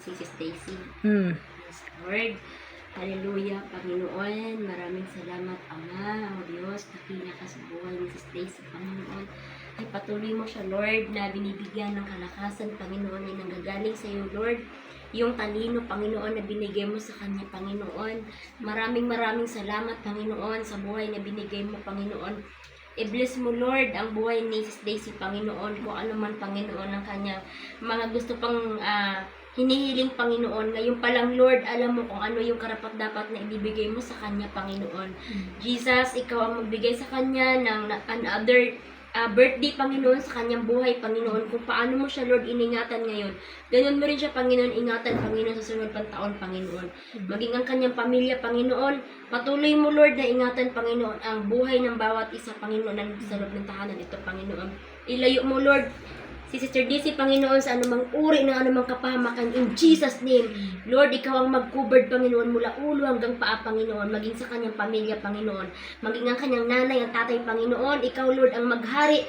si Sis Daisy. Mm. Yes, Lord. Hallelujah, Panginoon. Maraming salamat, Ama, o Diyos, nakina ka sa buhay ni Sis Daisy, Panginoon. Ay patuloy mo siya, Lord, na binibigyan ng kalakasan, Panginoon, ay nanggagaling sa iyo, Lord. Yung talino, Panginoon, na binigay mo sa kanya, Panginoon. Maraming salamat, Panginoon, sa buhay na binigay mo, Panginoon. I-bless mo, Lord, ang buhay ni Sis Daisy, Panginoon, kung ano man, Panginoon, ang kanyang mga gusto pang hinihiling, Panginoon. Ngayon pa lang, Lord, alam mo kung ano yung karapat-dapat na ibibigay mo sa kanya, Panginoon. Jesus, ikaw ang magbigay sa kanya ng another birthday, Panginoon, sa kanyang buhay, Panginoon. Kung paano mo siya, Lord, iningatan ngayon. Ganun mo rin siya, Panginoon, ingatan, Panginoon, sa sunod pang taon, Panginoon. Maging ang kanyang pamilya, Panginoon. Patuloy mo, Lord, na ingatan, Panginoon, ang buhay ng bawat isa, Panginoon, na sa loob ng tahanan ito, Panginoon. Ilayo mo, Lord, si Sister Daisy, Panginoon, sa anumang uri ng anumang kapahamakan, in Jesus' name. Lord, ikaw ang mag-covered, Panginoon, mula ulo hanggang paa, Panginoon, maging sa kanyang pamilya, Panginoon, maging ang kanyang nanay, ang tatay, Panginoon. Ikaw, Lord, ang maghari,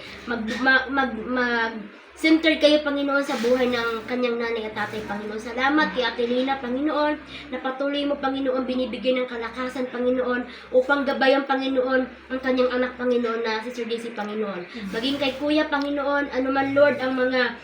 centered kayo, Panginoon, sa buhay ng kanyang nanay at tatay, Panginoon. Salamat kay Ate Lina, Panginoon, na patuloy mo, Panginoon, binibigyan ng kalakasan, Panginoon, upang gabayan, Panginoon, ang kanyang anak, Panginoon, na si Sister Daisy, Panginoon. Maging kay Kuya, Panginoon, anuman, Lord, ang mga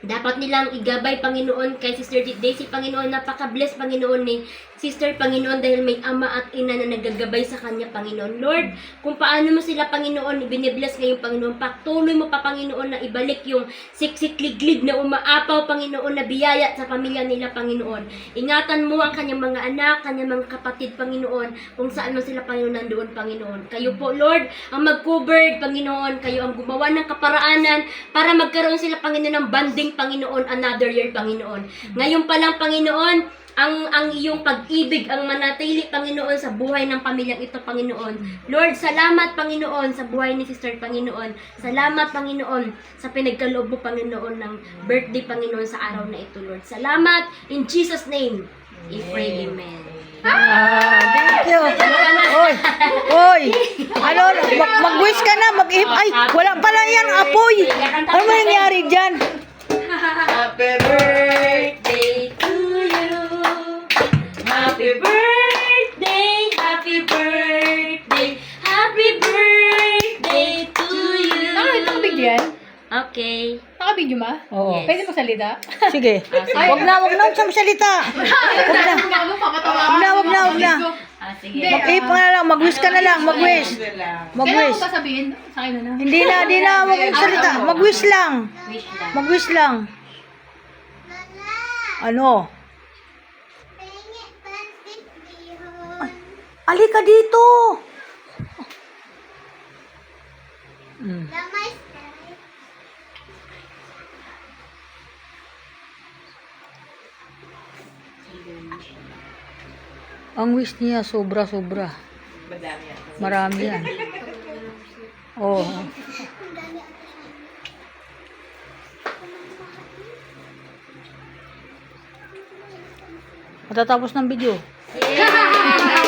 dapat nilang igabay, Panginoon, kay Sister Daisy, Panginoon. Napaka-bless, Panginoon, ni Sister, Panginoon, dahil may ama at ina na nagagabay sa kanya, Panginoon. Lord, kung paano mo sila, Panginoon, binibless ngayon, Panginoon, patuloy mo pa, Panginoon, na ibalik yung siksik-liglig na umaapaw, Panginoon, na biyaya sa pamilya nila, Panginoon. Ingatan mo ang kanyang mga anak, kanyang mga kapatid, Panginoon, kung saan mo sila, Panginoon, nandoon, Panginoon. Kayo po, Lord, ang mag-covered, Panginoon. Kayo ang gumawa ng kaparaanan para magkaroon sila, Panginoon, ng banding, Panginoon, another year, Panginoon. Ngayon pa lang, Panginoon, ang iyong pag-ibig ang manatili, Panginoon, sa buhay ng pamilyang ito, Panginoon. Lord, salamat, Panginoon, sa buhay ni Sister, Panginoon. Salamat, Panginoon, sa pinagkaloob mo, Panginoon, ng birthday, Panginoon, sa araw na ito, Lord. Salamat, in Jesus' name, I pray, Amen. Thank you. Oy. Ano, mag-wish ka na, ay, wala pala yan, apoy. Ano mo nangyari dyan? Happy birthday to you. Happy birthday, happy birthday, happy birthday to you. Nakabigyo yan? Okay. Nakabigyo ma? Oo. Yes. Pwede mo salita? Sige. Wag na sa salita. Wag na. Sige. Mag-ip ka na lang, mag-wish ka na lang, mag-wish. Kailangan Mag-wish. ko ba sabihin? Sa akin na lang. Hindi na, wag mong salita. Mag-wish lang. Wish lang. Mag-wish lang. Ano? Alika dito. Ang wish niya sobra. Marami yan. Oh. Matatapos ng video. Yay!